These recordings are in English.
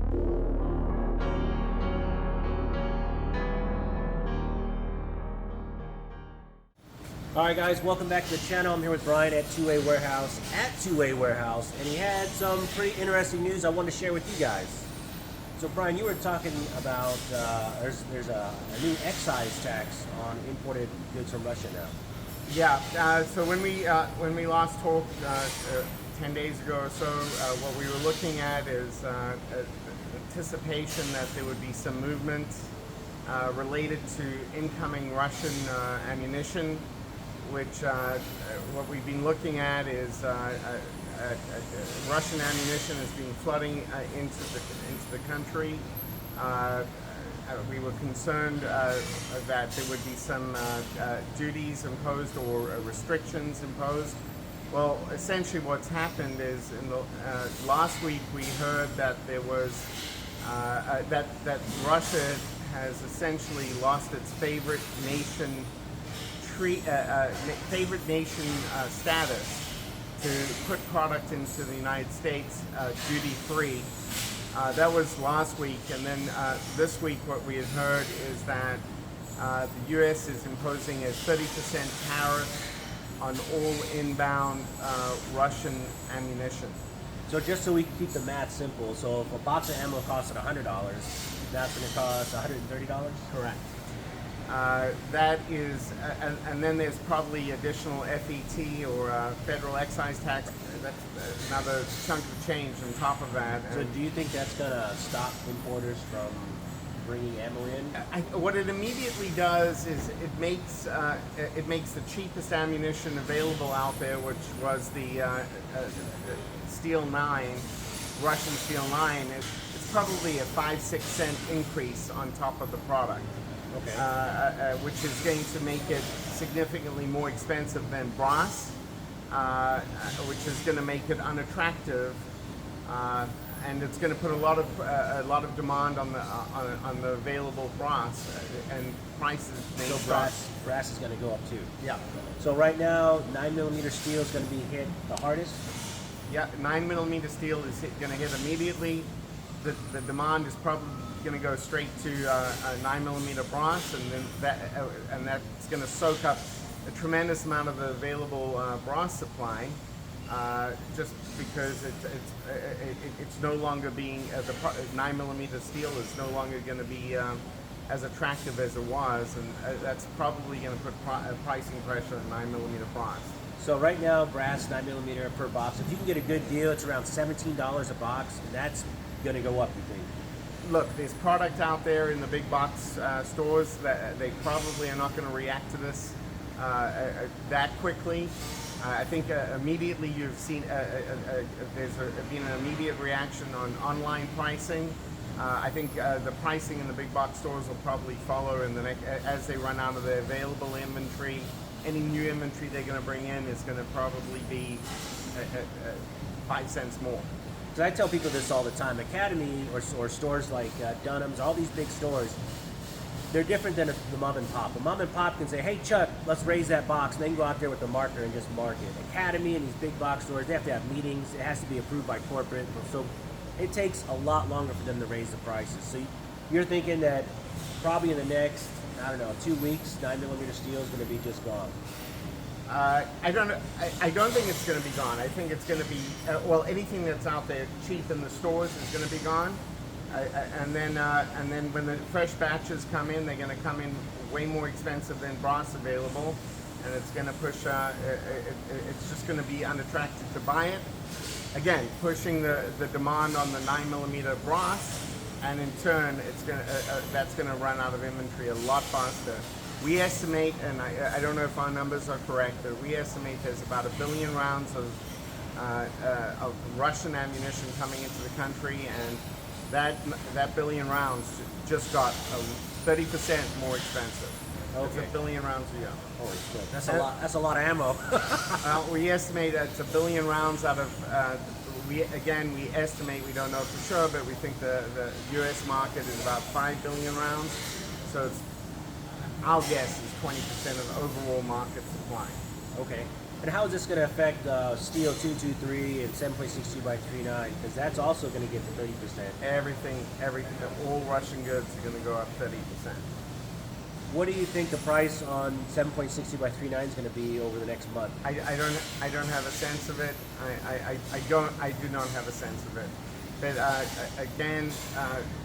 Alright guys, welcome back to the channel. I'm here with Brian at Two-Way Warehouse, and he had some pretty interesting news I wanted to share with you guys. So Brian, you were talking about there's a new excise tax on imported goods from Russia now. Yeah, so when we last talked 10 days ago or so, what we were looking at is anticipation that there would be some movement related to incoming Russian ammunition, which what we've been looking at is Russian ammunition has been flooding into the country. We were concerned that there would be some duties imposed or restrictions imposed. Well, essentially what's happened is in the last week we heard that there was that Russia has essentially lost its favorite nation status to put product into the United States duty-free. That was last week, and then this week what we had heard is that the U.S. is imposing a 30% tariff on all inbound Russian ammunition. So just so we can keep the math simple, so if a box of ammo costs $100, that's going to cost $130? Correct. That is, and then there's probably additional FET or federal excise tax. That's another chunk of change on top of that. So do you think that's going to stop importers from bringing ammo in? What it immediately does is it makes the cheapest ammunition available out there, which was the Steel 9, Russian Steel 9. It's probably a 5-6 cent increase on top of the product. Okay. Which is going to make it significantly more expensive than brass, which is going to make it unattractive, and it's going to put a lot of demand on the available brass, and prices may drop. Brass is going to go up too. Yeah. So right now, 9mm steel is going to be hit the hardest. Yeah, 9mm steel is going to hit immediately. The demand is probably going to go straight to 9mm brass, and that's going to soak up a tremendous amount of the available brass supply, just because it's no longer being the 9mm steel is no longer going to be as attractive as it was, and that's probably going to put pricing pressure on 9mm brass. So right now, brass 9mm per box. If you can get a good deal, it's around $17 a box, and that's going to go up, you think? Look, there's product out there in the big box stores that they probably are not going to react to this that quickly. I think immediately you've seen there's been an immediate reaction on online pricing. I think the pricing in the big box stores will probably follow in the next, as they run out of the available inventory. Any new inventory they're going to bring in is going to probably be 5 cents more. Because I tell people this all the time. Academy or stores like Dunham's, all these big stores, they're different than the mom and pop. A mom and pop can say, hey Chuck, let's raise that box, and then go out there with the marker and just mark it. Academy and these big box stores, they have to have meetings. It has to be approved by corporate. So it takes a lot longer for them to raise the prices. So you're thinking that probably in the next, I don't know, 2 weeks, 9mm steel is going to be just gone. I don't think it's going to be gone. I think it's going to be well, anything that's out there cheap in the stores is going to be gone, and then when the fresh batches come in, they're going to come in way more expensive than brass available, and it's going to push. It's just going to be unattractive to buy it. Again, pushing the demand on the 9mm brass, and in turn, it's going that's going to run out of inventory a lot faster. We estimate, and I don't know if our numbers are correct, but we estimate there's about 1 billion rounds of Russian ammunition coming into the country, and that billion rounds just got 30% more expentive. Okay. It's 1 billion rounds a year. Holy shit, that's a lot. That's a lot of ammo. We estimate that it's 1 billion rounds out of. We estimate, we don't know for sure, but we think the U.S. market is about 5 billion rounds. So it's, our guess is 20% of the overall market supply. Okay. And how is this going to affect Steel 223 and 7.62 by 39? Because that's also going to get to 30%. Everything, all Russian goods are going to go up 30%. What do you think the price on 7.60 by 39 is going to be over the next month? I don't have a sense of it. I do not have a sense of it. But again,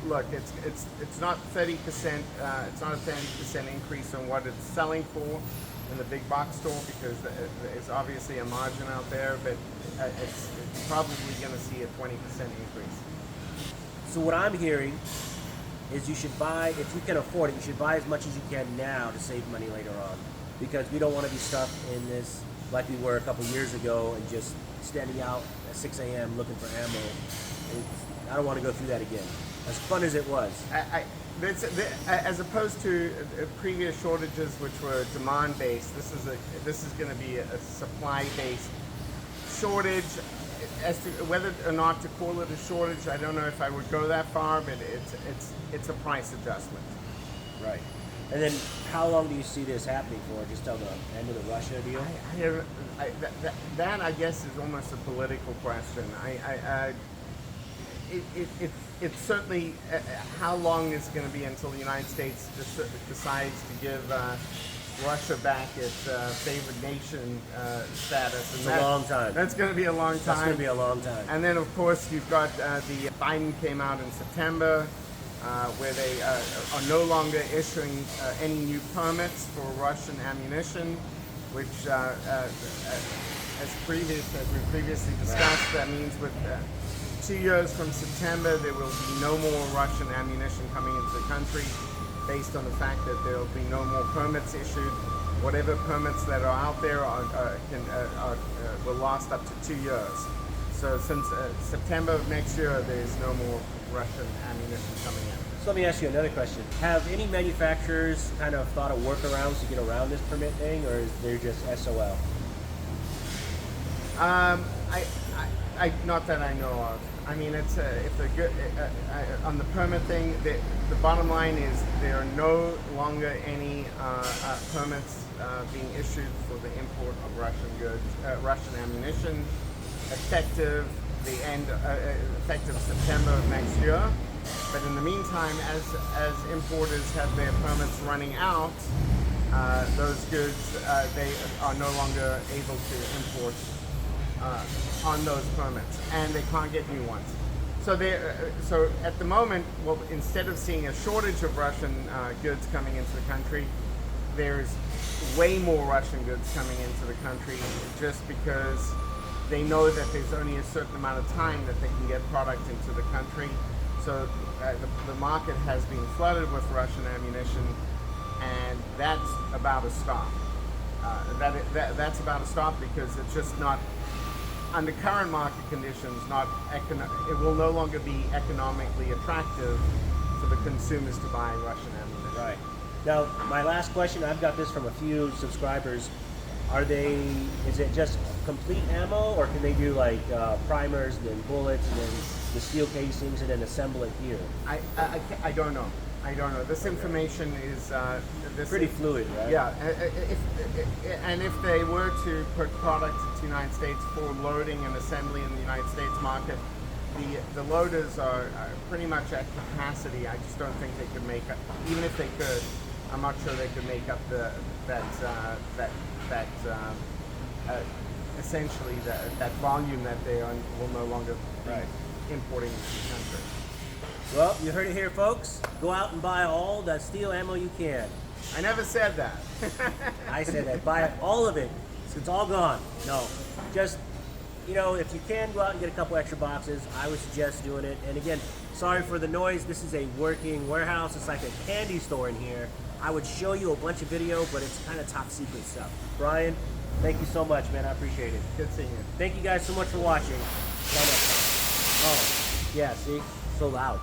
look, it's not 30%. It's not a 30% increase on what it's selling for in the big box store, because there's obviously a margin out there. But it's probably going to see a 20% increase. So what I'm hearing is you should buy, if you can afford it, you should buy as much as you can now to save money later on. Because we don't want to be stuck in this like we were a couple years ago and just standing out at 6 a.m. looking for ammo. I don't want to go through that again. As fun as it was. As opposed to previous shortages, which were demand-based, this is going to be a supply-based shortage. As to whether or not to call it a shortage, I don't know if I would go that far, but it's a price adjustment. Right. And then how long do you see this happening for? Just till the end of the Russia deal? That I guess is almost a political question. It's certainly how long is going to be until the United States decides to give Russia back its favored nation status. It's a long time. That's going to be a long time. That's going to be a long time. And then, of course, you've got the Biden came out in September, where they are no longer issuing any new permits for Russian ammunition, which, as we previously discussed, that means with 2 years from September, there will be no more Russian ammunition coming into the country, based on the fact that there will be no more permits issued. Whatever permits that are out there will last up to 2 years. So since September of next year, there's no more Russian ammunition coming in. So let me ask you another question. Have any manufacturers kind of thought of workarounds to get around this permit thing, or is there just SOL? Not that I know of. I mean, it's if they're good on the permit thing. The bottom line is there are no longer any permits being issued for the import of Russian goods, Russian ammunition, effective September of next year. But in the meantime, as importers have their permits running out, those goods they are no longer able to import on those permits, and they can't get new ones. So so at the moment, well, instead of seeing a shortage of Russian goods coming into the country, there's way more Russian goods coming into the country, just because they know that there's only a certain amount of time that they can get product into the country. So the market has been flooded with Russian ammunition, and that's about to stop. That's about to stop, because it's just not, under current market conditions, it will no longer be economically attractive for the consumers to buy Russian ammunition. Right. Now, my last question, I've got this from a few subscribers. Is it just complete ammo, or can they do like primers, then bullets, and then the steel casings, and then assemble it here? I don't know. I don't know. This information is pretty fluid, right? Yeah. If they were to put products into the United States for loading and assembly in the United States market, the loaders are pretty much at capacity. I just don't think they could make up. Even if they could, I'm not sure they could make up essentially that volume that they will no longer be importing into the country. Well, you heard it here, folks. Go out and buy all that steel ammo you can. I never said that. I said that. Buy all of it. It's all gone. No. Just, if you can, go out and get a couple extra boxes. I would suggest doing it. And again, sorry for the noise. This is a working warehouse. It's like a candy store in here. I would show you a bunch of video, but it's kind of top secret stuff. Brian, thank you so much, man. I appreciate it. Good seeing you. Thank you guys so much for watching. Oh, yeah, see? So loud.